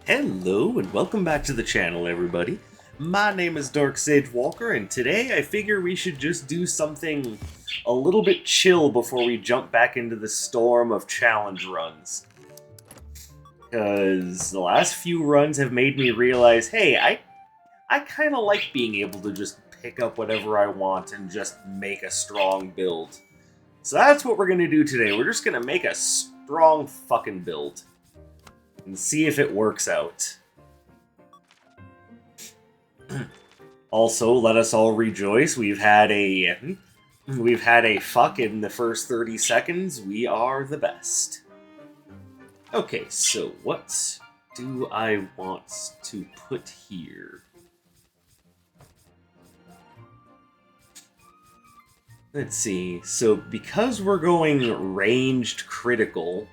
Hello and welcome back to the channel, everybody. My name is Dark Sage Walker, and today I figure we should just do something a little bit chill before we jump back into the storm of challenge runs. Because the last few runs have made me realize, hey, I kind of like being able to just pick up whatever I want and just make a strong build. So that's what we're going to do today. We're just going to make a strong fucking build and see if it works out. Also, let us all rejoice. We've had a fuck in the first 30 seconds. We are the best. Okay, so what do I want to put here? Let's see. So because we're going ranged critical,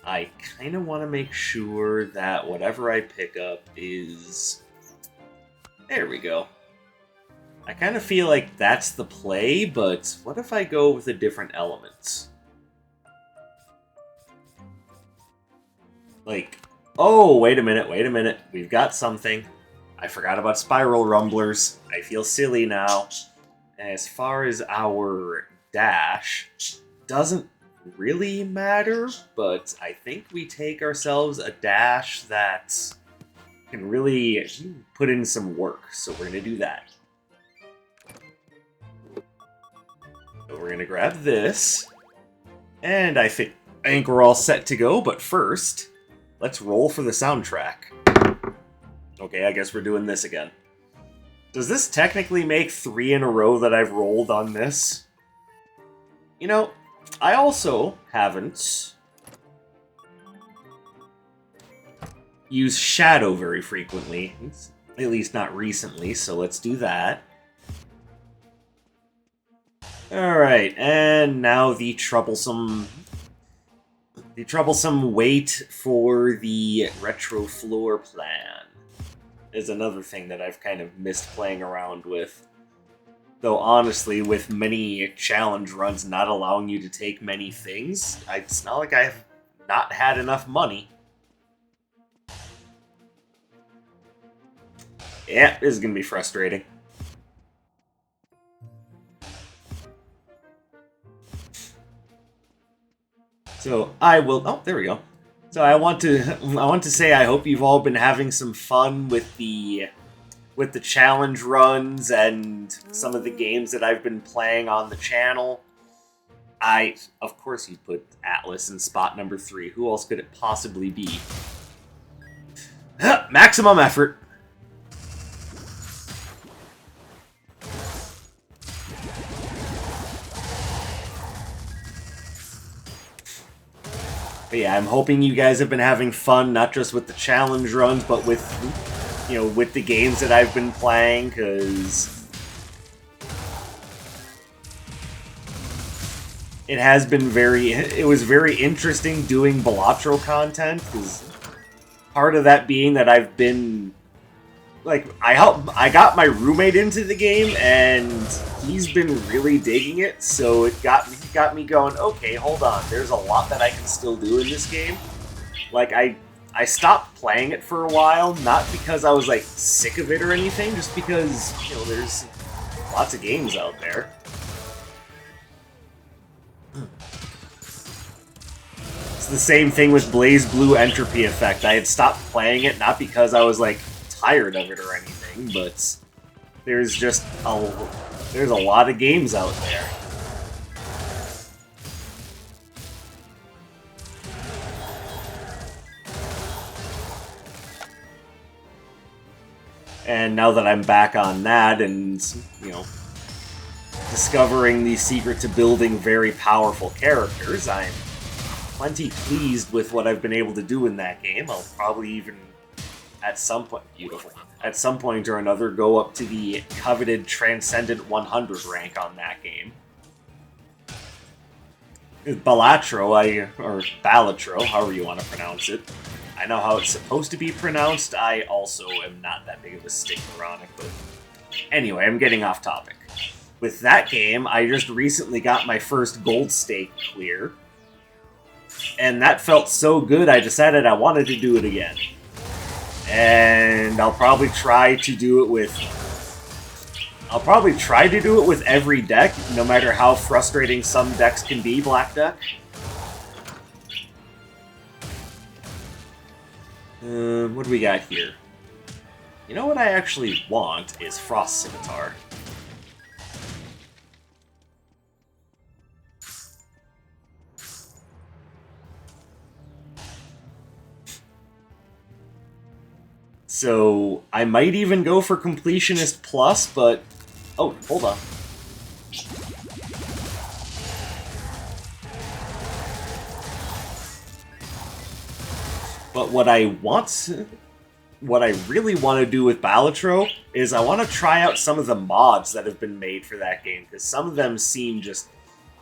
I kind of want to make sure that whatever I pick up is... There we go. I kind of feel like that's the play, but what if I go with a different element? Like, oh, wait a minute. We've got something. I forgot about Spiral Rumblers. I feel silly now. As far as our dash, doesn't really matter, but I think we take ourselves a dash that can really put in some work, so we're going to do that. So we're going to grab this, and I think we're all set to go, but first, let's roll for the soundtrack. Okay, I guess we're doing this again. Does this technically make 3 in a row that I've rolled on this? You know, I also haven't used Shadow very frequently, at least not recently, so let's do that. Alright, and now the troublesome wait for the retro floor plan is another thing that I've kind of missed playing around with. Though honestly, with many challenge runs not allowing you to take many things, it's not like I've not had enough money. Yeah, this is going to be frustrating. So I will... Oh, there we go. So I want to say I hope you've all been having some fun with the challenge runs and some of the games that I've been playing on the channel. Of course, you put Atlas in spot number 3. Who else could it possibly be? Maximum effort. But yeah, I'm hoping you guys have been having fun, not just with the challenge runs, but with, with the games that I've been playing, because it was very interesting doing Balatro content, because part of that being that I've been, I got my roommate into the game, and he's been really digging it, so it got me going, okay, hold on, there's a lot that I can still do in this game. Like, I stopped playing it for a while, not because I was, sick of it or anything, just because, there's lots of games out there. It's the same thing with BlazBlue Entropy Effect. I had stopped playing it, not because I was, tired of it or anything, but there's a lot of games out there. And now that I'm back on that and, discovering the secret to building very powerful characters, I'm plenty pleased with what I've been able to do in that game. I'll probably even, at some point or another, go up to the coveted Transcendent 100 rank on that game. Balatro, or Balatro, however you want to pronounce it. I know how it's supposed to be pronounced. I also am not that big of a stickler on it, but anyway, I'm getting off topic. With that game, I just recently got my first gold stake clear, and that felt so good I decided I wanted to do it again. And I'll probably try to do it with every deck, no matter how frustrating some decks can be, Black deck. What do we got here? You know what I actually want is Frost Scimitar. So, I might even go for Completionist Plus, but... Oh, hold on. But what I really want to do with Balatro is I want to try out some of the mods that have been made for that game, because some of them seem just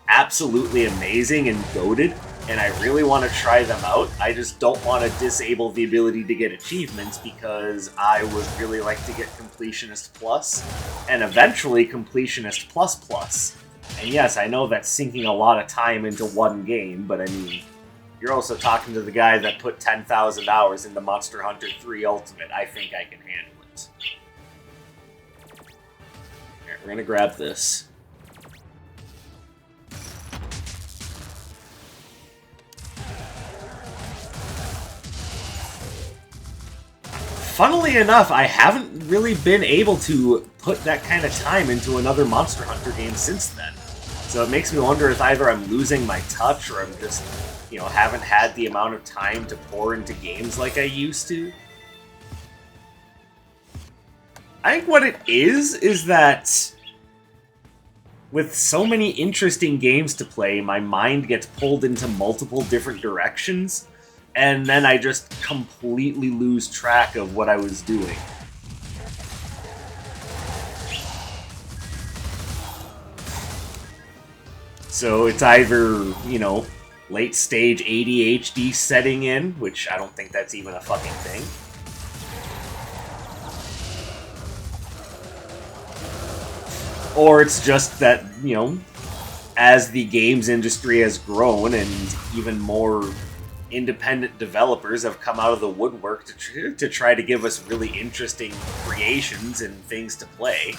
absolutely amazing and goated, and I really want to try them out. I just don't want to disable the ability to get achievements, because I would really like to get Completionist Plus, and eventually Completionist Plus Plus. And yes, I know that's sinking a lot of time into one game, but I mean, you're also talking to the guy that put 10,000 hours into Monster Hunter 3 Ultimate. I think I can handle it. Alright, we're gonna grab this. Funnily enough, I haven't really been able to put that kind of time into another Monster Hunter game since then. So it makes me wonder if either I'm losing my touch or I'm just, you know, haven't had the amount of time to pour into games like I used to. I think what it is that with so many interesting games to play, my mind gets pulled into multiple different directions, and then I just completely lose track of what I was doing. So it's either, you know, late stage ADHD setting in, which I don't think that's even a fucking thing. Or it's just that, you know, as the games industry has grown and even more independent developers have come out of the woodwork to try to give us really interesting creations and things to play,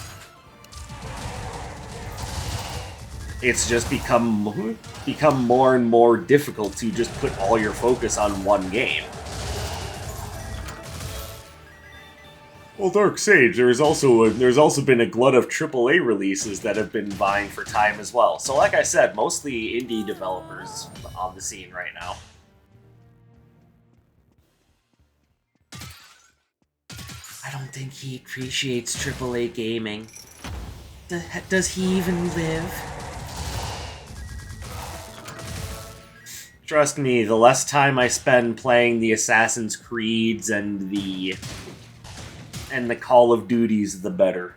it's just become more and more difficult to just put all your focus on one game. Well, Dark Sage, there's also been a glut of AAA releases that have been vying for time as well. So like I said, mostly indie developers on the scene right now. I don't think he appreciates AAA gaming. Does he even live? Trust me, the less time I spend playing the Assassin's Creeds and the Call of Duties, the better.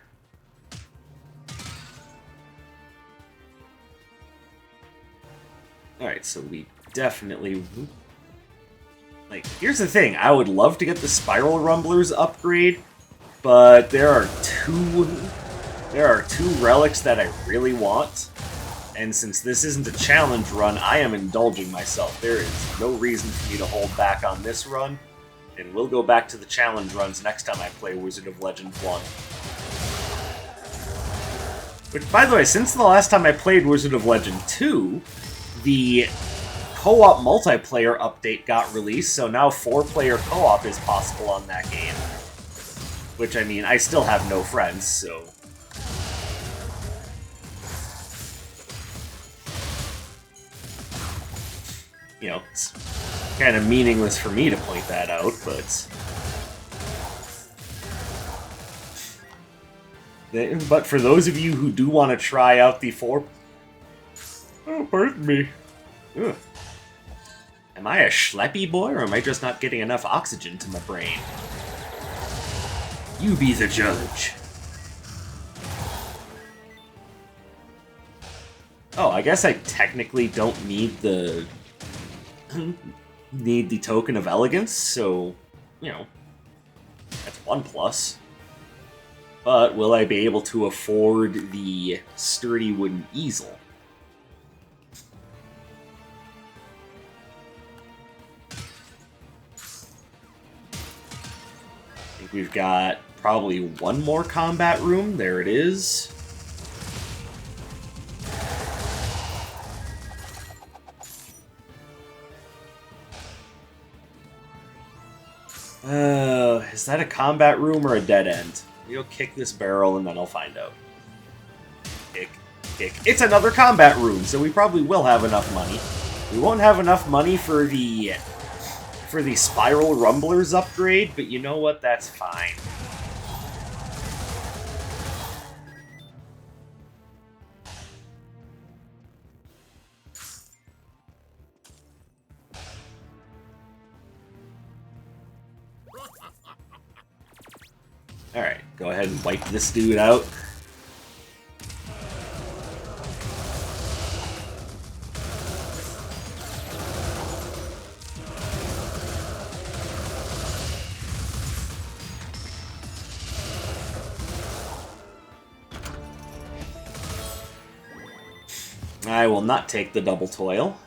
Alright, so we definitely... Like, here's the thing, I would love to get the Spiral Rumblers upgrade, but there are two relics that I really want, and since this isn't a challenge run, I am indulging myself. There is no reason for me to hold back on this run, and we'll go back to the challenge runs next time I play Wizard of Legend 1. Which, by the way, since the last time I played Wizard of Legend 2, the co-op multiplayer update got released, so now 4-player co-op is possible on that game. Which, I mean, I still have no friends, so... You know, it's kind of meaningless for me to point that out, but... But for those of you who do want to try out the 4... Oh, pardon me. Ugh. Am I a schleppy boy, or am I just not getting enough oxygen to my brain? You be the judge. Oh, I guess I technically don't need the... Token of Elegance, so, you know, that's one plus. But will I be able to afford the sturdy wooden easel? think we've got probably one more combat room. There it is. Is that a combat room or a dead end? You'll kick this barrel and then I'll find out. Kick, kick. It's another combat room, so we probably will have enough money. We won't have enough money for the Spiral Rumblers upgrade, but you know what? That's fine. Alright, go ahead and wipe this dude out. I will not take the double toil.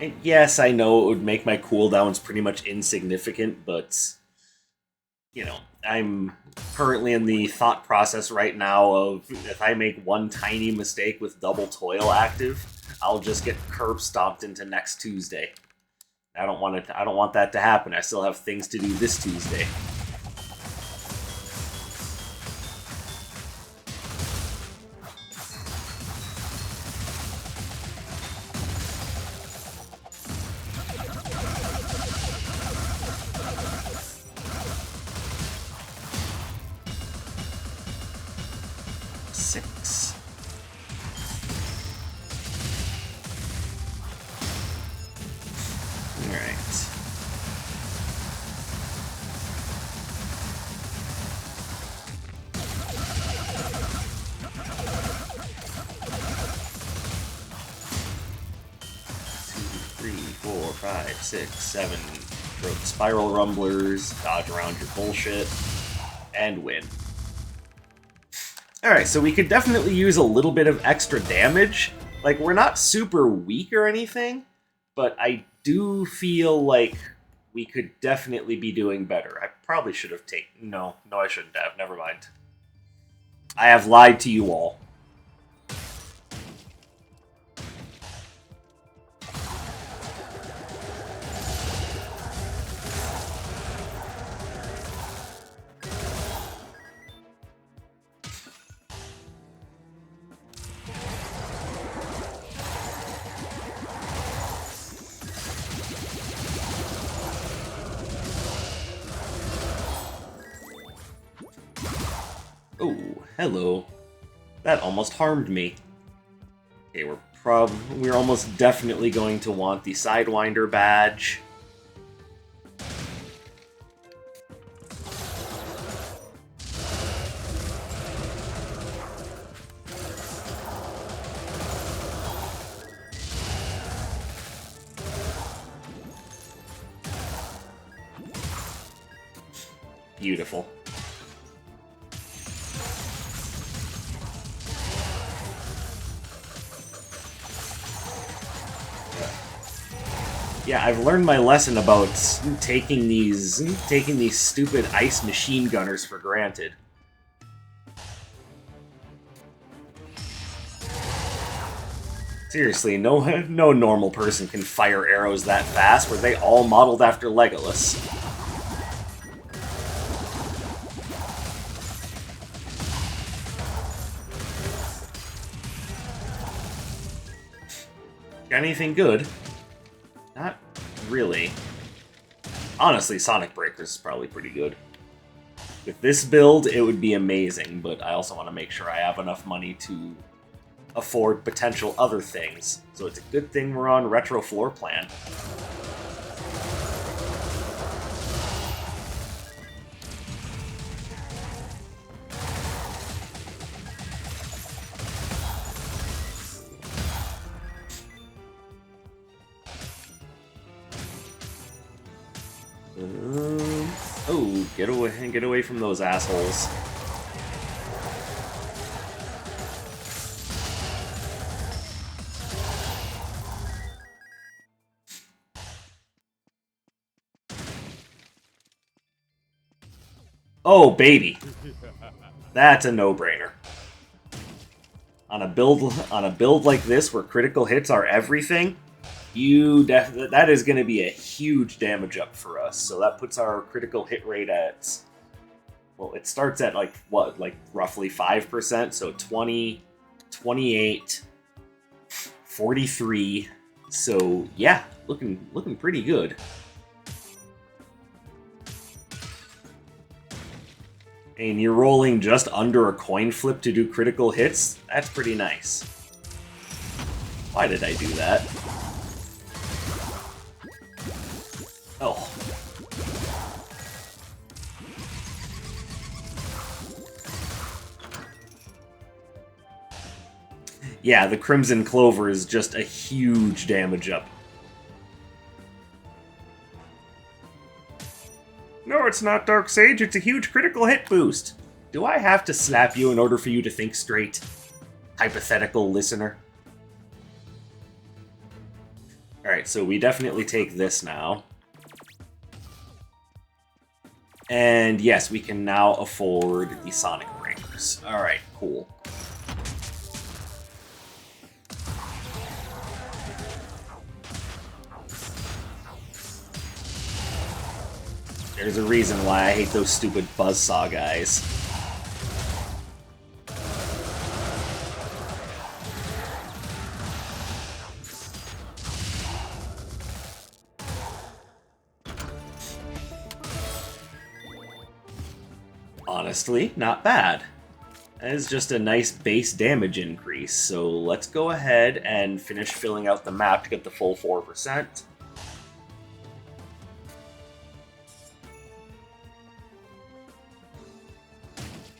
And yes, I know it would make my cooldowns pretty much insignificant, but, you know, I'm currently in the thought process right now of if I make one tiny mistake with double toil active, I'll just get curb stomped into next Tuesday. I don't want that to happen. I still have things to do this Tuesday. Six, seven, throw the Spiral Rumblers, dodge around your bullshit, and win. Alright, so we could definitely use a little bit of extra damage. Like, we're not super weak or anything, but I do feel like we could definitely be doing better. I probably should have taken... No, I shouldn't have. Never mind. I have lied to you all. Oh, hello. That almost harmed me. Okay, we're almost definitely going to want the Sidewinder badge. Beautiful. Yeah, I've learned my lesson about taking these stupid ice machine gunners for granted. Seriously, no normal person can fire arrows that fast. Were they all modeled after Legolas? Got anything good? Not really. Honestly, Sonic Breakers is probably pretty good. With this build, it would be amazing, but I also want to make sure I have enough money to afford potential other things. So it's a good thing we're on Retro Floor Plan. Oh, get away from those assholes. Oh, baby. That's a no-brainer. On a build like this, where critical hits are everything, that is going to be a huge damage up for us. So that puts our critical hit rate at, well, it starts at like what, like roughly 5%. So 20, 28, 43. So yeah, looking pretty good. And you're rolling just under a coin flip to do critical hits? That's pretty nice. Why did I do that? Oh. Yeah, the Crimson Clover is just a huge damage up. No, it's not, Dark Sage. It's a huge critical hit boost. Do I have to slap you in order for you to think straight? Hypothetical listener. Alright, so we definitely take this now. And yes, we can now afford the Sonic Breakers. Alright, cool. There's a reason why I hate those stupid Buzzsaw guys. Honestly, not bad. That is just a nice base damage increase, so let's go ahead and finish filling out the map to get the full 4%.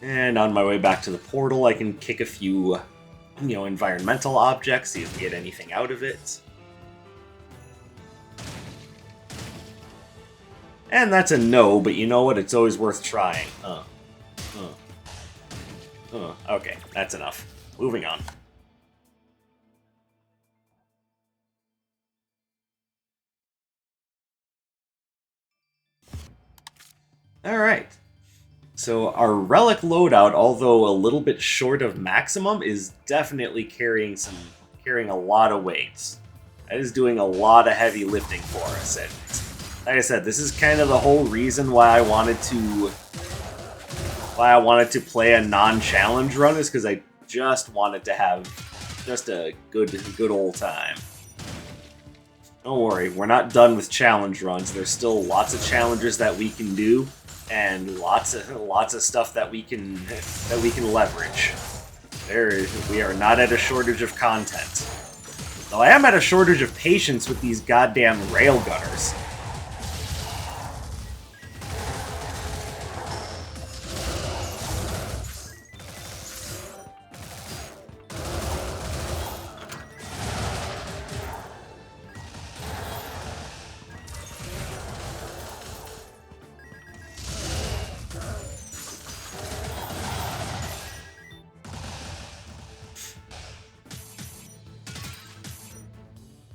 And on my way back to the portal, I can kick a few, environmental objects, see if we get anything out of it. And that's a no, but you know what? It's always worth trying. Okay, that's enough. Moving on. Alright. So our relic loadout, although a little bit short of maximum, is definitely carrying a lot of weight. That is doing a lot of heavy lifting for us. And like I said, this is kind of the whole reason why I wanted to play a non-challenge run, is because I just wanted to have just a good old time. Don't worry, we're not done with challenge runs. There's still lots of challenges that we can do, and lots of stuff that we can leverage. We are not at a shortage of content. Though I am at a shortage of patience with these goddamn railgunners.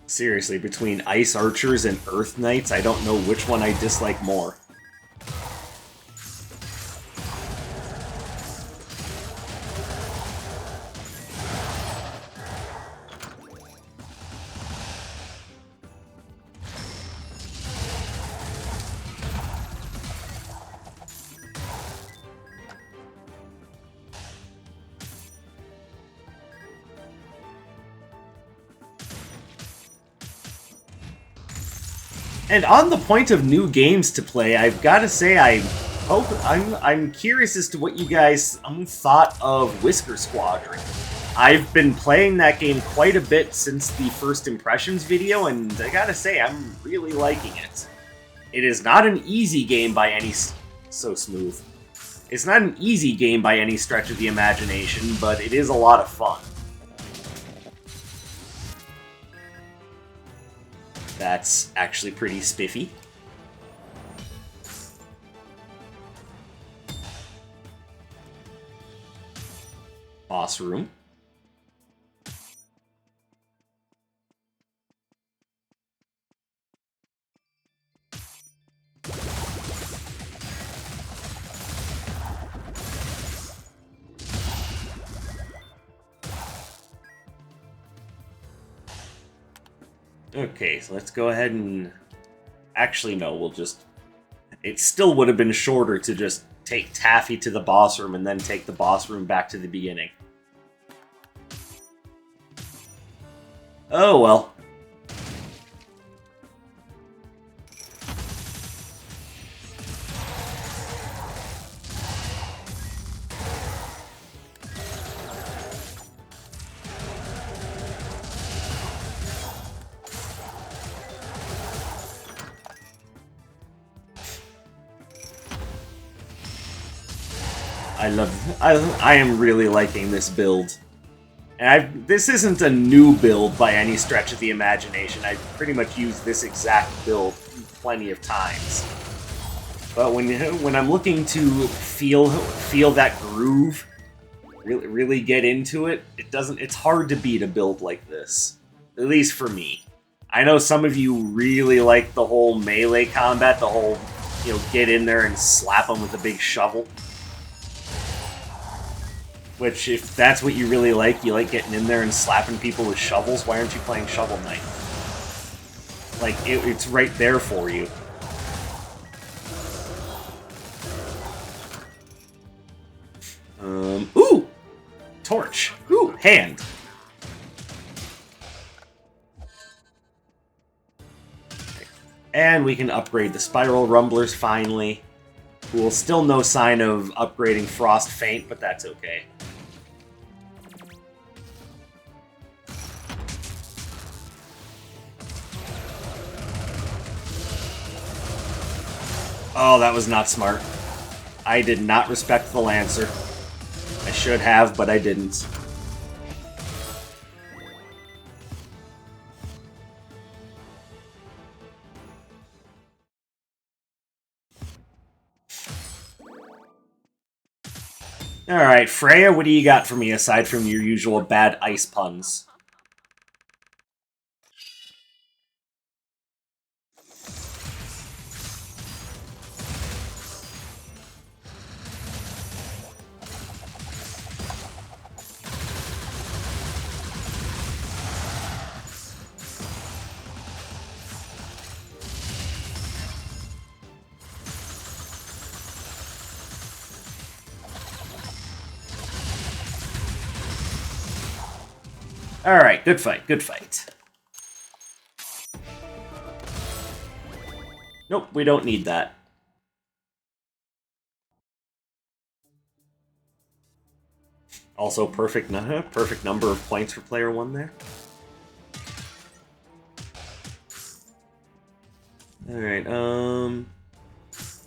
Seriously, between Ice Archers and Earth Knights, I don't know which one I dislike more. And on the point of new games to play, I've got to say I'm curious as to what you guys thought of Whisker Squadron. I've been playing that game quite a bit since the first impressions video, and I gotta say, I'm really liking it. It is not an easy game by any... So smooth. It's not an easy game by any stretch of the imagination, but it is a lot of fun. That's actually pretty spiffy. Boss room. Okay, so let's go ahead and... Actually, no, we'll just... It still would have been shorter to just take Taffy to the boss room and then take the boss room back to the beginning. Oh, well. I am really liking this build. And this isn't a new build by any stretch of the imagination. I've pretty much used this exact build plenty of times. But when I'm looking to feel that groove, really get into it, it's hard to beat a build like this. At least for me. I know some of you really like the whole melee combat, the whole, get in there and slap them with a big shovel. Which, if that's what you really like, you like getting in there and slapping people with shovels, why aren't you playing Shovel Knight? Like, it's right there for you. Ooh! Torch. Ooh, hand. And we can upgrade the Spiral Rumblers finally. Cool, still no sign of upgrading Frost Feint, but that's okay. Oh, that was not smart. I did not respect the Lancer. I should have, but I didn't. Alright, Freya, what do you got for me aside from your usual bad ice puns? Alright, good fight, good fight. Nope, we don't need that. Also, perfect number of points for player 1 there. Alright,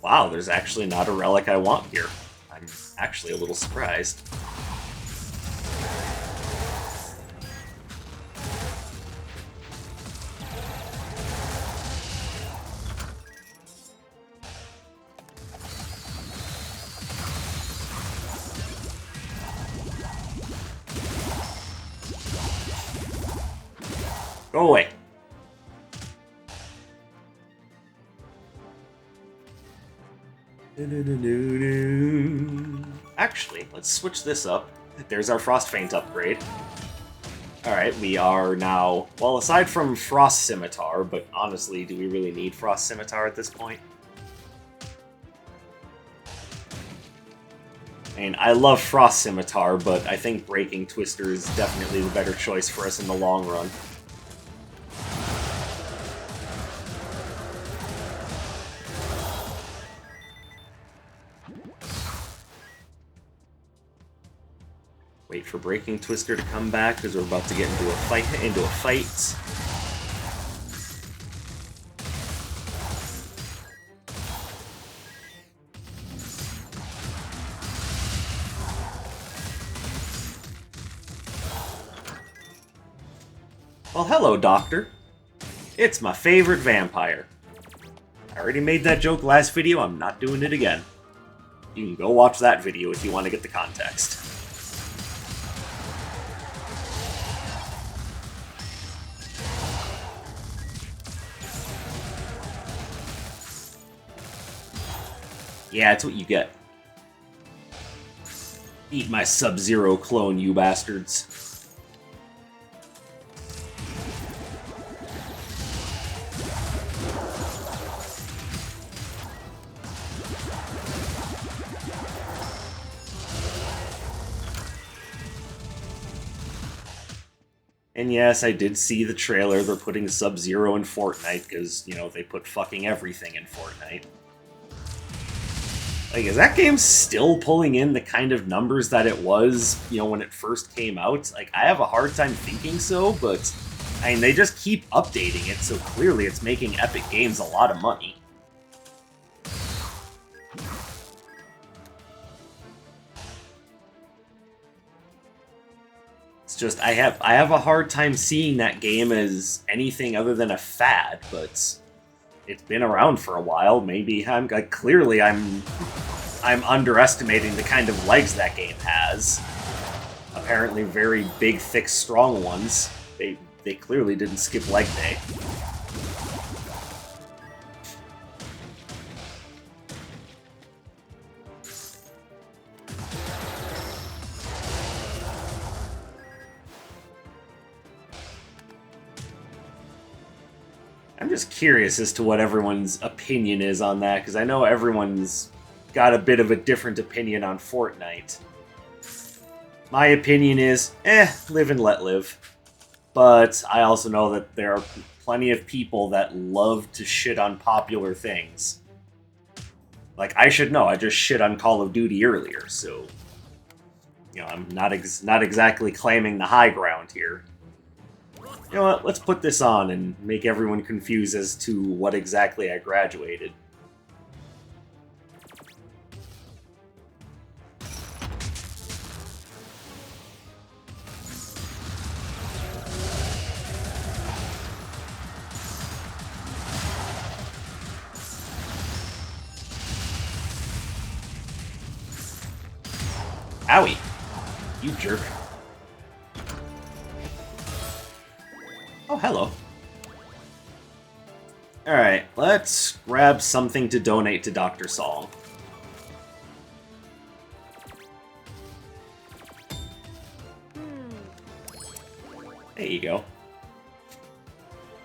wow, there's actually not a relic I want here. I'm actually a little surprised. Go away. Actually, let's switch this up. There's our Frost Feint upgrade. Alright, we are now... Well, aside from Frost Scimitar, but honestly, do we really need Frost Scimitar at this point? I mean, I love Frost Scimitar, but I think Breaking Twister is definitely the better choice for us in the long run. Wait for Breaking Twister to come back, because we're about to get into a fight. Well, hello, Doctor. It's my favorite vampire. I already made that joke last video, I'm not doing it again. You can go watch that video if you want to get the context. Yeah, it's what you get. Eat my Sub-Zero clone, you bastards. And yes, I did see the trailer. They're putting Sub-Zero in Fortnite because, you know, they put fucking everything in Fortnite. Like, is that game still pulling in the kind of numbers that it was, you know, when it first came out? Like, I have a hard time thinking so, but, I mean, they just keep updating it, so clearly it's making Epic Games a lot of money. It's just, I have a hard time seeing that game as anything other than a fad, but it's been around for a while. Maybe clearly I'm underestimating the kind of legs that game has. Apparently very big, thick, strong ones. They clearly didn't skip leg day. I'm just curious as to what everyone's opinion is on that, because I know everyone's got a bit of a different opinion on Fortnite. My opinion is, live and let live. But I also know that there are plenty of people that love to shit on popular things. Like, I should know, I just shit on Call of Duty earlier, so... You know, I'm not exactly claiming the high ground here. You know what, let's put this on and make everyone confused as to what exactly I graduated. Owie! You jerk. Oh, hello. Alright, let's grab something to donate to Dr. Song. There you go.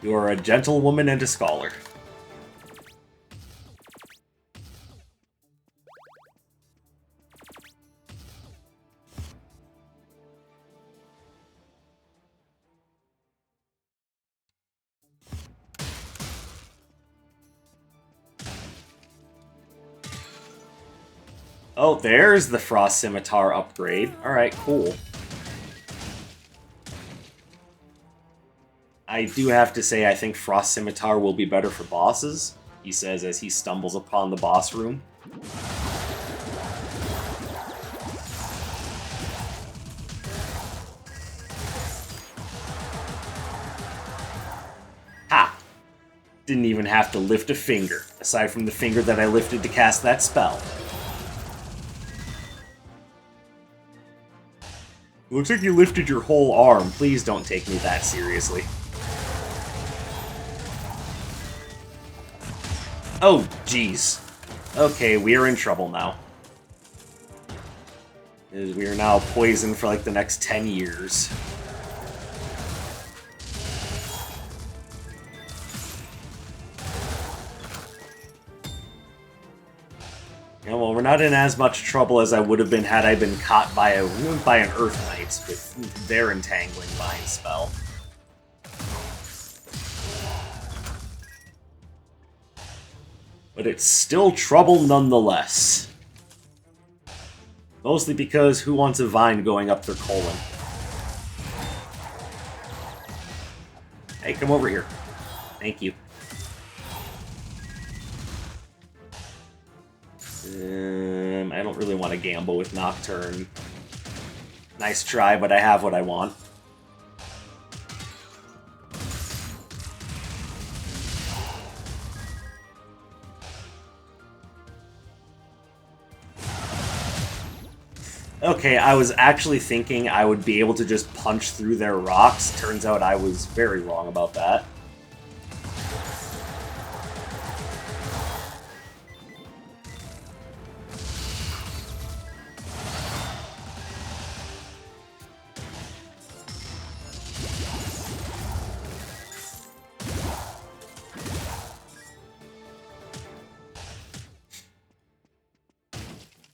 You are a gentlewoman and a scholar. Oh, there's the Frost Scimitar upgrade. Alright, cool. I do have to say I think Frost Scimitar will be better for bosses, he says as he stumbles upon the boss room. Ha! Didn't even have to lift a finger, aside from the finger that I lifted to cast that spell. Looks like you lifted your whole arm. Please don't take me that seriously. Oh, jeez. Okay, we are in trouble now. We are now poisoned for like the next 10 years. Yeah, well, we're not in as much trouble as I would have been had I been caught by an Earth Knight with their Entangling Vine spell. But it's still trouble nonetheless. Mostly because who wants a vine going up their colon? Hey, come over here. Thank you. I don't really want to gamble with Nocturne. Nice try, but I have what I want. Okay, I was actually thinking I would be able to just punch through their rocks. Turns out I was very wrong about that.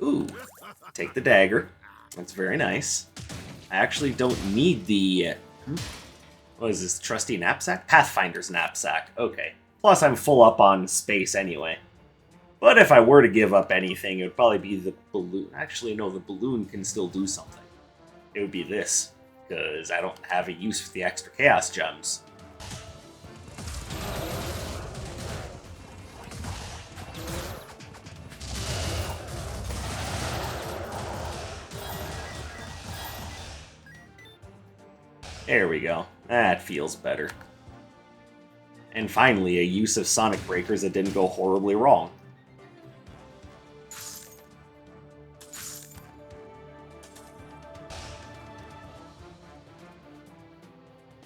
Ooh, take the dagger. That's very nice. I actually don't need the... What is this, trusty knapsack? Pathfinder's knapsack. Okay. Plus, I'm full up on space anyway. But if I were to give up anything, it would probably be the balloon. Actually, no, the balloon can still do something. It would be this, because I don't have a use for the extra Chaos Gems. There we go. That feels better. And finally, a use of Sonic Breakers that didn't go horribly wrong.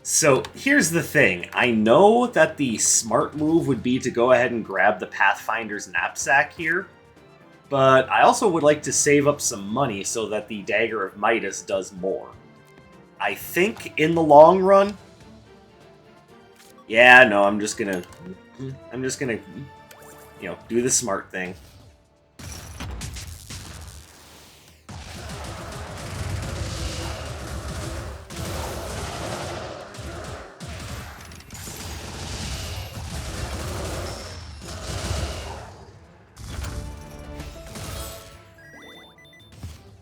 So here's the thing. I know that the smart move would be to go ahead and grab the Pathfinder's knapsack here, but I also would like to save up some money so that the Dagger of Midas does more. I think in the long run... Yeah, no, I'm just gonna, you know, do the smart thing.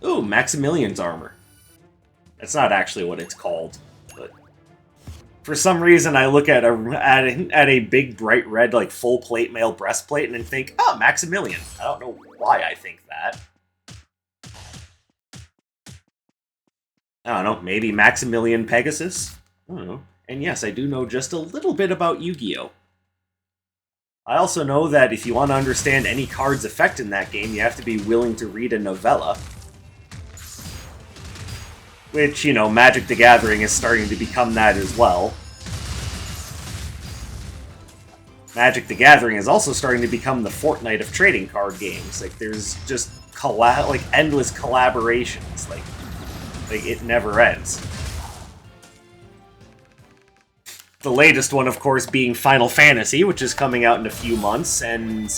Ooh, Maximilian's armor. That's not actually what it's called, but for some reason I look at a big bright red like full plate mail breastplate and then think, oh, Maximilian. I don't know why I think that. I don't know, maybe Maximilian Pegasus? I don't know. And yes, I do know just a little bit about Yu-Gi-Oh! I also know that if you want to understand any card's effect in that game, you have to be willing to read a novella. Which, you know, Magic the Gathering is starting to become that as well. Magic the Gathering is also starting to become the Fortnite of trading card games. Like, there's just endless collaborations. Like it never ends. The latest one, of course, being Final Fantasy, which is coming out in a few months, and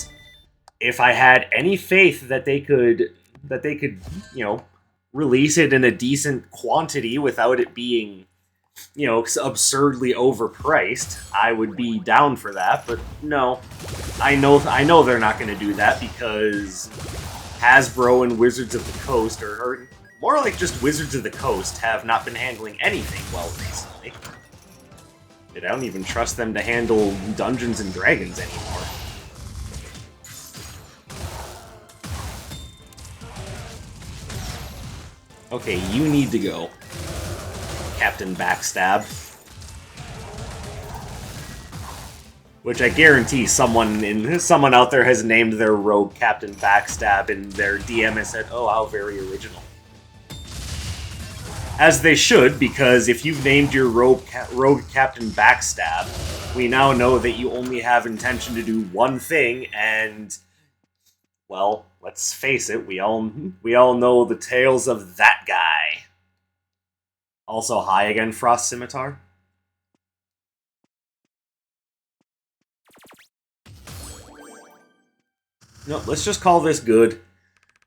if I had any faith that they could, you know, release it in a decent quantity without it being, you know, absurdly overpriced, I would be down for that. But no, I know they're not going to do that because Hasbro and Wizards of the Coast, or more like just Wizards of the Coast, have not been handling anything well recently. I don't even trust them to handle Dungeons and Dragons anymore. Okay, you need to go, Captain Backstab. Which I guarantee someone out there has named their rogue Captain Backstab, and their DM has said, "Oh, how very original." As they should, because if you've named your rogue Captain Backstab, we now know that you only have intention to do one thing, and, well, let's face it, we all know the tales of that guy. Also, hi again, Frost Scimitar. No, let's just call this good.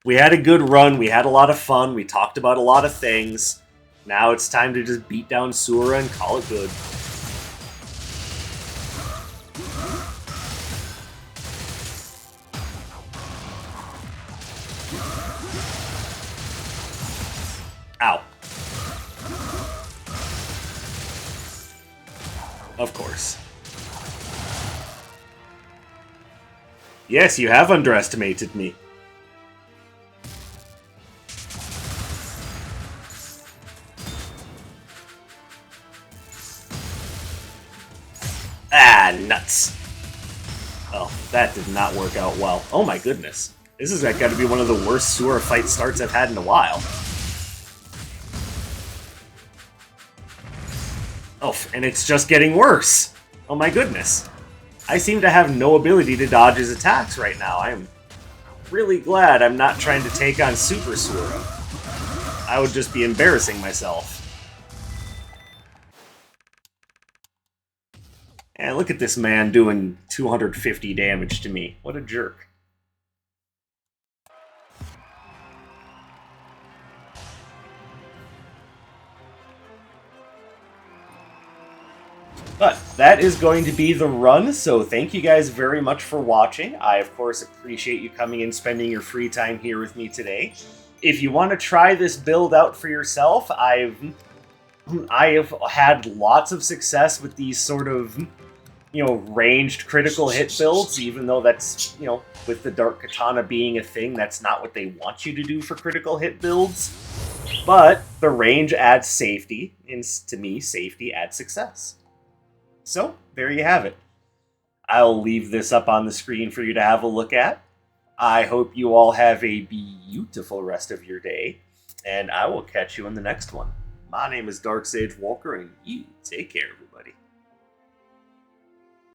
We had a good run, we had a lot of fun, we talked about a lot of things. Now it's time to just beat down Sura and call it good. Ow. Of course. Yes, you have underestimated me. Ah, nuts. Oh, that did not work out well. Oh my goodness. This has got to be one of the worst Sura fight starts I've had in a while. Oh, and it's just getting worse. Oh my goodness. I seem to have no ability to dodge his attacks right now. I am really glad I'm not trying to take on Super Sura. I would just be embarrassing myself. And look at this man doing 250 damage to me. What a jerk. But that is going to be the run, so thank you guys very much for watching. I, of course, appreciate you coming and spending your free time here with me today. If you want to try this build out for yourself, I have had lots of success with these sort of, ranged critical hit builds, even though that's, with the Dark Katana being a thing, that's not what they want you to do for critical hit builds. But the range adds safety, and to me, safety adds success. So, there you have it. I'll leave this up on the screen for you to have a look at. I hope you all have a beautiful rest of your day, and I will catch you in the next one. My name is Dark Sage Walker, and you take care, everybody.